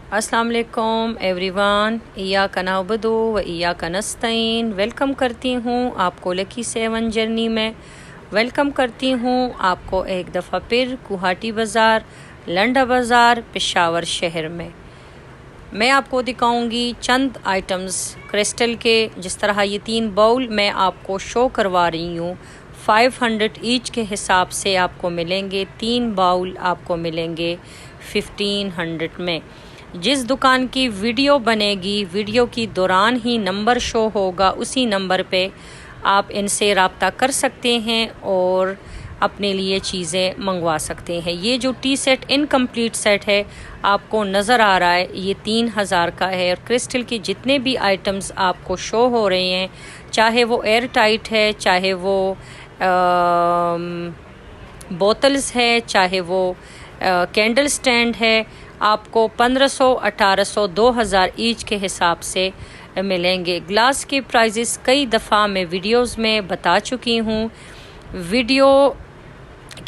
अस्सलाम वालेकुम एवरीवन, इय्याका नअबुदु व इय्याका नस्तईन। वेलकम करती हूँ आपको लकी 7 जर्नी में। वेलकम करती हूँ आपको एक दफ़ा फिर गुवाहाटी बाज़ार, लंडा बाज़ार, पेशावर शहर में। मैं आपको दिखाऊंगी चंद आइटम्स क्रिस्टल के। जिस तरह ये 3 बाउल मैं आपको शो करवा रही हूँ, 500 ईच के हिसाब से आपको मिलेंगे। 3 बाउल आपको मिलेंगे 1500 में। जिस दुकान की वीडियो बनेगी, वीडियो की दौरान ही नंबर शो होगा, उसी नंबर पे आप इनसे रब्ता कर सकते हैं और अपने लिए चीज़ें मंगवा सकते हैं। ये जो टी सेट इनकम्प्लीट सेट है आपको नज़र आ रहा है, ये 3000 का है। और क्रिस्टल के जितने भी आइटम्स आपको शो हो रहे हैं, चाहे वो एयर टाइट है, चाहे वो बोतल्स है, चाहे वो कैंडल स्टैंड है, आपको 1500, 1800, 2000 ईच के हिसाब से मिलेंगे। ग्लास के प्राइजेस कई दफ़ा मैं वीडियोस में बता चुकी हूँ। वीडियो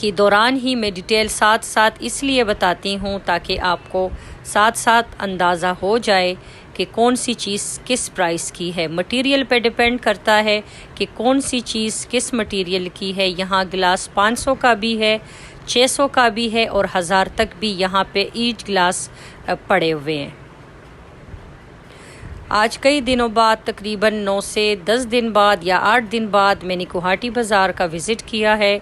के दौरान ही मैं डिटेल साथ साथ इसलिए बताती हूँ ताकि आपको साथ साथ अंदाज़ा हो जाए कि कौन सी चीज़ किस प्राइस की है। मटेरियल पे डिपेंड करता है कि कौन सी चीज़ किस मटेरियल की है। यहाँ गिलास 500 का भी है, 600 का भी है और 1000 तक भी यहाँ पे ईच ग्लास पड़े हुए हैं। आज कई दिनों बाद, तकरीबन 9 से 10 दिन बाद या 8 दिन बाद मैंने गुवाहाटी बाज़ार का विज़िट किया है,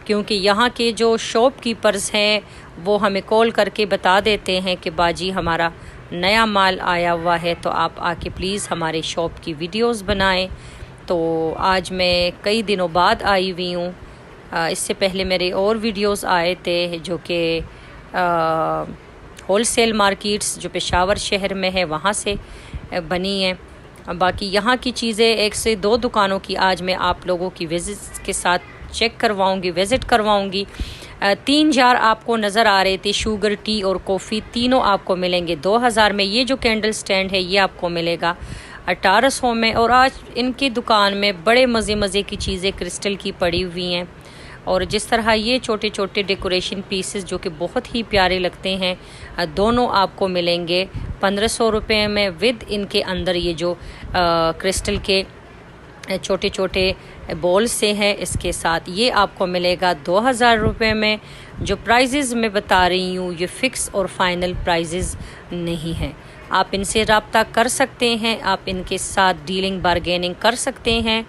क्योंकि यहाँ के जो शॉपकीपर्स हैं वो हमें कॉल करके बता देते हैं कि बाजी हमारा नया माल आया हुआ है, तो आप आके प्लीज़ हमारे शॉप की वीडियोस बनाएं। तो आज मैं कई दिनों बाद आई हुई हूँ। इससे पहले मेरे और वीडियोस आए थे जो कि होलसेल मार्केट्स जो पेशावर शहर में है वहाँ से बनी हैं। बाकी यहाँ की चीज़ें 1 से 2 दुकानों की आज मैं आप लोगों की विजिट के साथ चेक करवाऊँगी, विज़िट करवाऊँगी। 3 जार आपको नज़र आ रहे थे, शुगर, टी और कॉफ़ी, तीनों आपको मिलेंगे 2000 में। ये जो कैंडल स्टैंड है ये आपको मिलेगा 1800 में। और आज इनकी दुकान में बड़े मज़े की चीज़ें क्रिस्टल की पड़ी हुई हैं। और जिस तरह ये छोटे छोटे डेकोरेशन पीसेस जो कि बहुत ही प्यारे लगते हैं, दोनों आपको मिलेंगे 1500 रुपये में, विद इनके अंदर ये जो क्रिस्टल के छोटे छोटे बॉल से हैं, इसके साथ ये आपको मिलेगा 2000 रुपये में। जो प्राइजेज़ मैं बता रही हूँ ये फ़िक्स और फाइनल प्राइजेज़ नहीं हैं। आप इनसे रब्ता कर सकते हैं, आप इनके साथ डीलिंग बारगेनिंग कर सकते हैं,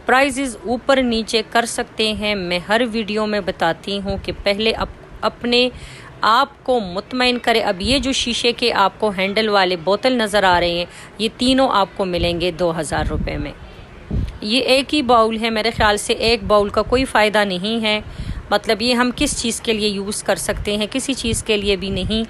प्राइजेज़ ऊपर नीचे कर सकते हैं। मैं हर वीडियो में बताती हूँ कि पहले अपने आप को मुतमईन करें। अब ये जो शीशे के आपको हैंडल वाले बोतल नज़र आ रहे हैं, ये तीनों आपको मिलेंगे 2000 रुपये में। ये एक ही बाउल है, मेरे ख़्याल से एक बाउल का कोई फ़ायदा नहीं है। मतलब ये हम किस चीज़ के लिए यूज़ कर सकते हैं, किसी चीज़ के लिए भी नहीं।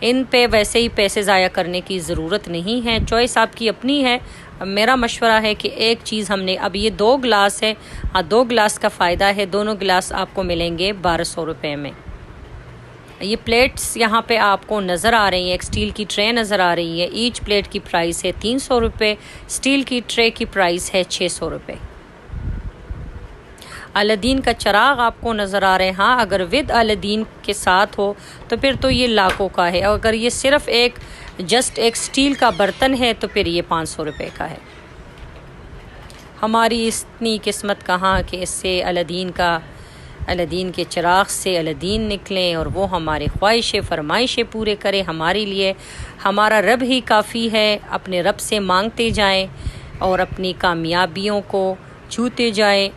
इन पे वैसे ही पैसे ज़ाया करने की ज़रूरत नहीं है, चॉइस आपकी अपनी है। मेरा मशवरा है कि एक चीज़ हमने, अब ये 2 गिलास है, हाँ 2 गिलास का फ़ायदा है। दोनों गिलास आपको मिलेंगे 1200 रुपये में। ये प्लेट्स यहाँ पे आपको नज़र आ रही हैं, एक स्टील की ट्रे नज़र आ रही है। ईच प्लेट की प्राइस है 300 रुपये, स्टील की ट्रे की प्राइस है 600 रुपये। अलादीन का चिराग आपको नज़र आ रहे हैं। हाँ, अगर विद अलादीन के साथ हो तो फिर तो ये लाखों का है। अगर ये सिर्फ़ एक स्टील का बर्तन है तो फिर ये 500 रुपये का है। हमारी इतनी किस्मत कहाँ कि इससे अलादीन के चिराग से अलादीन निकलें और वो हमारे ख्वाहिशें फरमाइशें पूरे करे हमारे लिए। हमारा रब ही काफ़ी है। अपने रब से मांगते जाएं और अपनी कामयाबियों को छूते जाएं।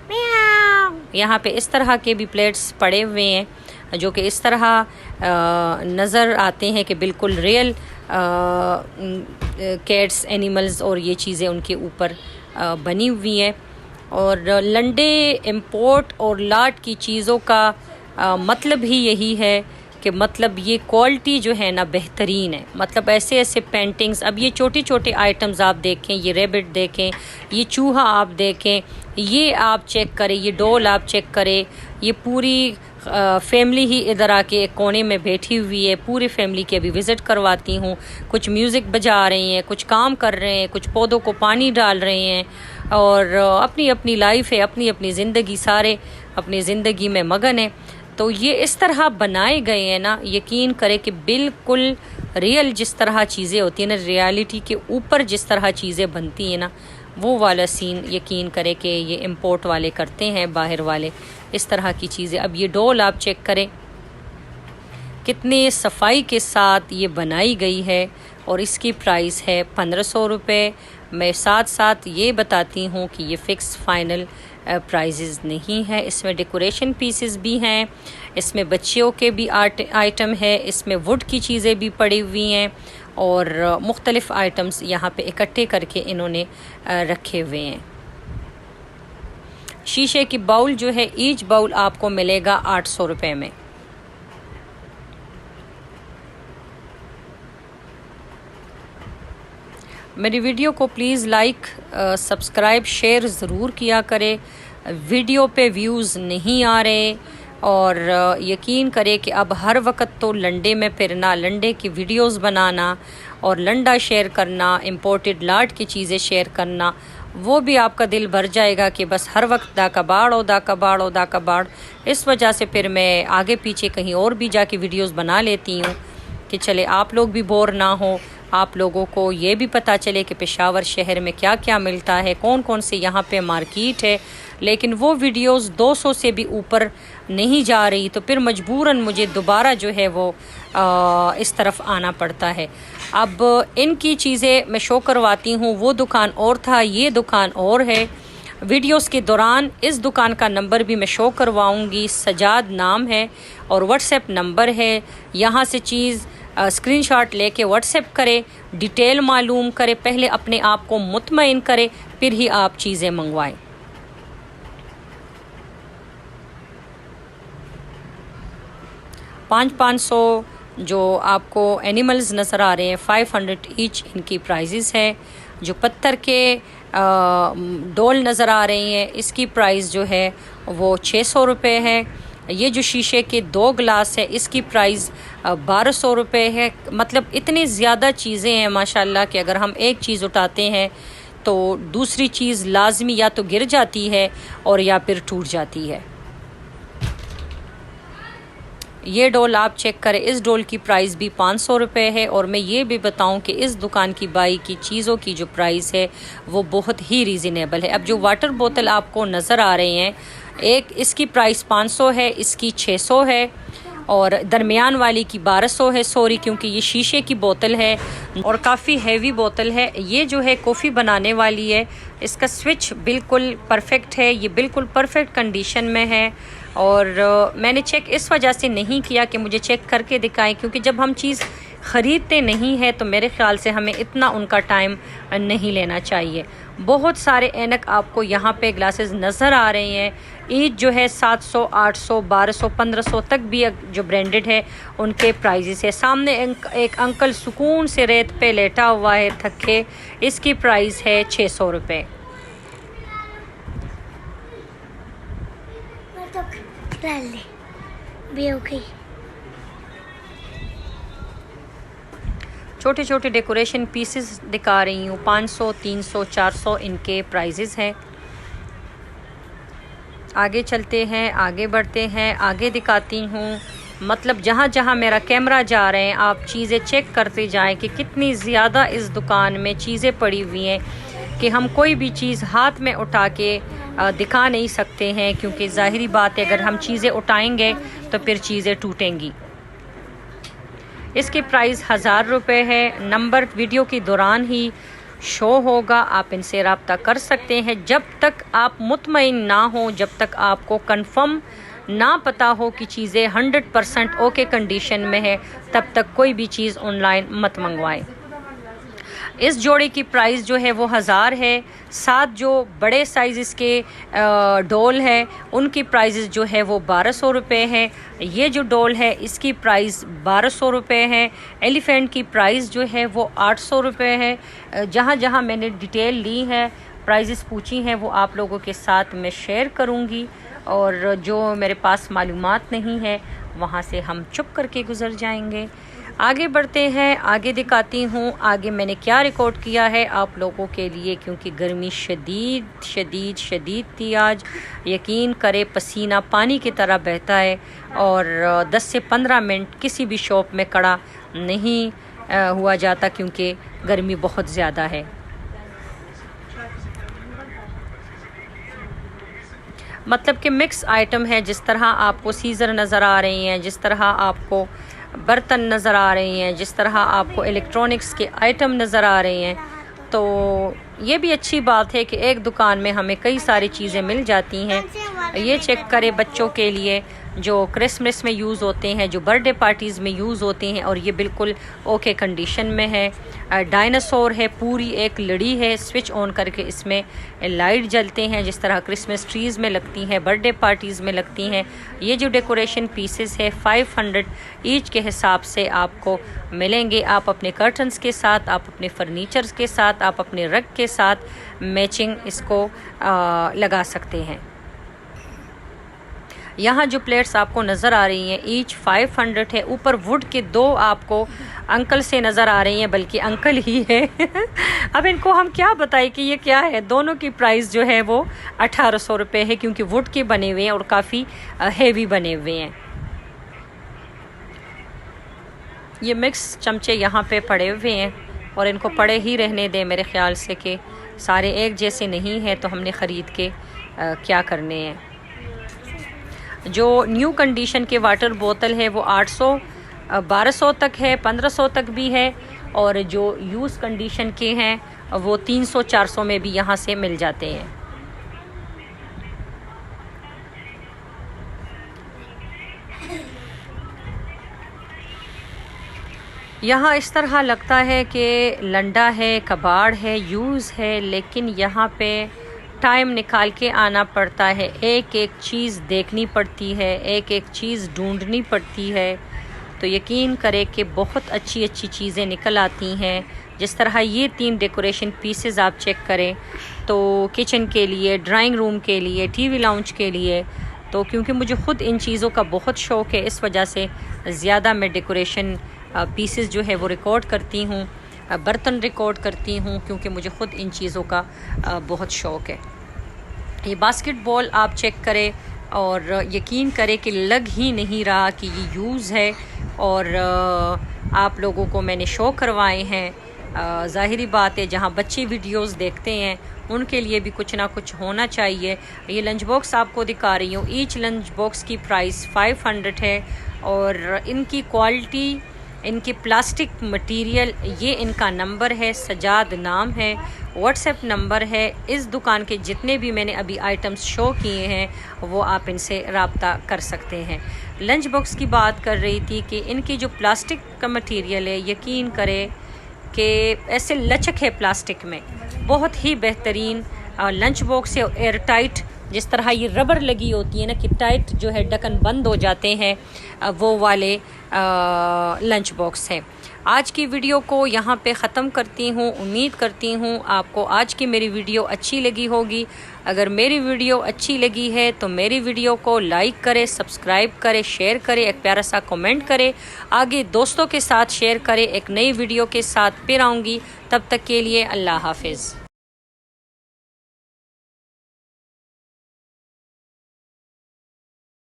यहाँ पे इस तरह के भी प्लेट्स पड़े हुए हैं जो कि इस तरह नज़र आते हैं कि बिल्कुल रियल कैट्स, एनिमल्स और ये चीज़ें उनके ऊपर बनी हुई हैं। और लंडे इंपोर्ट और लाट की चीज़ों का मतलब ही यही है कि मतलब ये क्वालिटी जो है ना बेहतरीन है। मतलब ऐसे पेंटिंग्स, अब ये छोटे छोटे आइटम्स आप देखें, ये रैबिट देखें, ये चूहा आप देखें, ये आप चेक करें, ये डॉल आप चेक करें। ये पूरी फैमिली ही इधर आके एक कोने में बैठी हुई है। पूरी फैमिली की अभी विज़िट करवाती हूँ। कुछ म्यूज़िक बजा रहे हैं, कुछ काम कर रहे हैं, कुछ पौधों को पानी डाल रहे हैं और अपनी अपनी लाइफ है, अपनी अपनी ज़िंदगी, सारे अपनी ज़िंदगी में मगन है। तो ये इस तरह बनाए गए हैं ना, यकीन करें कि बिल्कुल रियल जिस तरह चीज़ें होती हैं ना, रियलिटी के ऊपर जिस तरह चीज़ें बनती हैं ना, वो वाला सीन यकीन करें कि ये इंपोर्ट वाले करते हैं, बाहर वाले इस तरह की चीज़ें। अब ये डोल आप चेक करें कितने सफाई के साथ ये बनाई गई है और इसकी प्राइस है 1500 रुपये। मैं साथ साथ ये बताती हूँ कि ये फ़िक्स फाइनल प्राइजेज़ नहीं है, इसमें डेकोरेशन पीसेस भी हैं, इसमें बच्चियों के भी आइटम है, इसमें वुड की चीज़ें भी पड़ी हुई हैं और मुख्तलिफ़ आइटम्स यहाँ पे इकट्ठे करके इन्होंने रखे हुए हैं। शीशे की बाउल जो है, ईच बाउल आपको मिलेगा 800 रुपये में। मेरी वीडियो को प्लीज़ लाइक सब्सक्राइब शेयर ज़रूर किया करें। वीडियो पे व्यूज़ नहीं आ रहे और यकीन करें कि अब हर वक्त तो लंडे में फिरना, लंडे की वीडियोस बनाना और लंडा शेयर करना, इंपोर्टेड लाट की चीज़ें शेयर करना, वो भी आपका दिल भर जाएगा कि बस हर वक्त दा कबाड़। इस वजह से फिर मैं आगे पीछे कहीं और भी जाके वीडियोस बना लेती हूँ कि चले आप लोग भी बोर ना हो, आप लोगों को ये भी पता चले कि पेशावर शहर में क्या क्या मिलता है, कौन कौन से यहाँ पे मार्केट है। लेकिन वो वीडियोस 200 से भी ऊपर नहीं जा रही, तो फिर मजबूरन मुझे दोबारा जो है वो इस तरफ आना पड़ता है। अब इनकी चीज़ें मैं शो करवाती हूँ, वो दुकान और था, ये दुकान और है। वीडियोस के दौरान इस दुकान का नंबर भी मैं शो करवाऊँगी, सजाद नाम है और व्हाट्सएप नंबर है। यहाँ से चीज़ स्क्रीनशॉट लेके व्हाट्सएप करें, डिटेल मालूम करें, पहले अपने आप को मुतमईन करें, फिर ही आप चीज़ें मंगवाएं। $500 जो आपको एनिमल्स नज़र आ रहे हैं, 500 ईच इनकी प्राइजेस है। जो पत्थर के डोल नज़र आ रही हैं, इसकी प्राइस जो है वो 600 रुपये है। ये जो शीशे के 2 गिलास है, इसकी प्राइस 1200 रुपये है। मतलब इतनी ज़्यादा चीज़ें हैं माशाल्लाह कि अगर हम एक चीज़ उठाते हैं तो दूसरी चीज़ लाजमी या तो गिर जाती है और या फिर टूट जाती है। ये डोल आप चेक करें, इस डोल की प्राइस भी 500 रुपये है। और मैं ये भी बताऊं कि इस दुकान की बाई की चीज़ों की जो प्राइस है वो बहुत ही रीज़नेबल है। अब जो वाटर बोतल आपको नज़र आ रहे हैं, एक इसकी प्राइस 500 है, इसकी 600 है और दरमियान वाली की 1200 है। सॉरी, क्योंकि ये शीशे की बोतल है और काफ़ी हैवी बोतल है। ये जो है कॉफ़ी बनाने वाली है, इसका स्विच बिल्कुल परफेक्ट है, ये बिल्कुल परफेक्ट कंडीशन में है। और मैंने चेक इस वजह से नहीं किया कि मुझे चेक करके दिखाएं, क्योंकि जब हम चीज़ ख़रीदते नहीं हैं तो मेरे ख़्याल से हमें इतना उनका टाइम नहीं लेना चाहिए। बहुत सारे ऐनक आपको यहाँ पे ग्लासेस नज़र आ रहे हैं। ईच जो है 700, 800, 1200, 1500 तक भी जो ब्रांडेड है उनके प्राइजेस है। सामने एक अंकल सुकून से रेत पे लेटा हुआ है थके, इसकी प्राइस है 600 रुपये। छोटे छोटे डेकोरेशन पीसेस दिखा रही हूँ, 500, 300, 400 इनके प्राइजेस हैं। आगे चलते हैं, आगे बढ़ते हैं, आगे दिखाती हूँ। मतलब जहाँ जहाँ मेरा कैमरा जा रहे हैं आप चीज़ें चेक करते जाएं कि कितनी ज़्यादा इस दुकान में चीज़ें पड़ी हुई हैं कि हम कोई भी चीज़ हाथ में उठा के दिखा नहीं सकते हैं, क्योंकि ज़ाहिरी बात है अगर हम चीज़ें उठाएंगे तो फिर चीज़ें टूटेंगी। इसकी प्राइस 1000 रुपये है। नंबर वीडियो के दौरान ही शो होगा, आप इनसे रब्ता कर सकते हैं। जब तक आप मुतमईन ना हो, जब तक आपको कंफर्म ना पता हो कि चीज़ें 100% ओके कंडीशन में है, तब तक कोई भी चीज़ ऑनलाइन मत मंगवाएं। इस जोड़ी की प्राइस जो है वो 1000 है। 7 जो बड़े साइज़ के डोल है उनकी प्राइस जो है वो 1200 रुपये है। ये जो डोल है इसकी प्राइस 1200 रुपये है। एलिफेंट की प्राइस जो है वो 800 रुपये है। जहाँ जहाँ मैंने डिटेल ली है, प्राइजेस पूछी हैं, वो आप लोगों के साथ मैं शेयर करूँगी। और जो मेरे पास मालूमात नहीं है वहाँ से हम चुप करके गुज़र जाएंगे। आगे बढ़ते हैं, आगे दिखाती हूँ आगे मैंने क्या रिकॉर्ड किया है आप लोगों के लिए, क्योंकि गर्मी शदीद शदीद शदीद थी आज। यकीन करे पसीना पानी की तरह बहता है और 10 से 15 मिनट किसी भी शॉप में खड़ा नहीं हुआ जाता क्योंकि गर्मी बहुत ज़्यादा है। मतलब कि मिक्स आइटम है, जिस तरह आपको सीज़र नज़र आ रही हैं, जिस तरह आपको बर्तन नज़र आ रही हैं, जिस तरह आपको इलेक्ट्रॉनिक्स के आइटम नज़र आ रहे हैं, तो ये भी अच्छी बात है कि एक दुकान में हमें कई सारी चीज़ें मिल जाती हैं। ये चेक करें बच्चों के लिए जो क्रिसमस में यूज़ होते हैं, जो बर्थडे पार्टीज़ में यूज़ होते हैं, और ये बिल्कुल ओके कंडीशन में है। डायनासोर है, पूरी एक लड़ी है, स्विच ऑन करके इसमें लाइट जलते हैं जिस तरह क्रिसमस ट्रीज़ में लगती हैं, बर्थडे पार्टीज़ में लगती हैं। ये जो डेकोरेशन पीसेस है 500 ईच के हिसाब से आपको मिलेंगे। आप अपने कर्टन्स के साथ, आप अपने फर्नीचर्स के साथ, आप अपने रग के साथ मैचिंग इसको लगा सकते हैं। यहाँ जो प्लेट्स आपको नज़र आ रही हैं ईच 500 है। ऊपर वुड के 2 आपको अंकल से नज़र आ रही हैं, बल्कि अंकल ही है अब इनको हम क्या बताएं कि ये क्या है। दोनों की प्राइस जो है वो 1800 रुपये है, क्योंकि वुड के बने हुए हैं और काफ़ी हेवी बने हुए हैं। ये मिक्स चमचे यहाँ पे पड़े हुए हैं और इनको पड़े ही रहने दें, मेरे ख़्याल से कि सारे एक जैसे नहीं हैं तो हमने ख़रीद के क्या करने हैं। जो न्यू कंडीशन के वाटर बोतल है वो 800 1200 तक है, 1500 तक भी है, और जो यूज़ कंडीशन के हैं वो 300 400 में भी यहाँ से मिल जाते हैं। यहाँ इस तरह लगता है कि लंडा है, कबाड़ है, यूज़ है, लेकिन यहाँ पे टाइम निकाल के आना पड़ता है, एक एक चीज़ देखनी पड़ती है, एक एक चीज़ ढूंढनी पड़ती है। तो यकीन करें कि बहुत अच्छी अच्छी चीज़ें निकल आती हैं। जिस तरह ये 3 डेकोरेशन पीसेस आप चेक करें तो किचन के लिए, ड्राइंग रूम के लिए, टीवी लाउंज के लिए, तो क्योंकि मुझे ख़ुद इन चीज़ों का बहुत शौक़ है, इस वजह से ज़्यादा मैं डेकोरेशन पीसेस जो है वो रिकॉर्ड करती हूँ, बर्तन रिकॉर्ड करती हूँ, क्योंकि मुझे ख़ुद इन चीज़ों का बहुत शौक़ है। ये बास्केटबॉल आप चेक करें और यकीन करें कि लग ही नहीं रहा कि ये यूज़ है, और आप लोगों को मैंने शो करवाए हैं। ज़ाहिरी बात है जहाँ बच्चे वीडियोस देखते हैं उनके लिए भी कुछ ना कुछ होना चाहिए। ये लंच बॉक्स आपको दिखा रही हूँ, ईच लंच बॉक्स की प्राइस 500 है, और इनकी क्वालिटी, इनकी प्लास्टिक मटेरियल, ये इनका नंबर है, सजाद नाम है, व्हाट्सएप नंबर है। इस दुकान के जितने भी मैंने अभी आइटम्स शो किए हैं वो आप इनसे रब्ता कर सकते हैं। लंच बॉक्स की बात कर रही थी कि इनकी जो प्लास्टिक का मटेरियल है, यकीन करें कि ऐसे लचक है प्लास्टिक में, बहुत ही बेहतरीन लंच बॉक्स है, और एयर टाइट, जिस तरह ये रबर लगी होती है ना कि टाइट जो है ढक्कन बंद हो जाते हैं, वो वाले लंच बॉक्स है। आज की वीडियो को यहाँ पे ख़त्म करती हूँ। उम्मीद करती हूँ आपको आज की मेरी वीडियो अच्छी लगी होगी। अगर मेरी वीडियो अच्छी लगी है तो मेरी वीडियो को लाइक करें, सब्सक्राइब करें, शेयर करें, एक प्यारा सा कमेंट करें, आगे दोस्तों के साथ शेयर करें। एक नई वीडियो के साथ फिर आऊँगी, तब तक के लिए अल्लाह हाफिज़।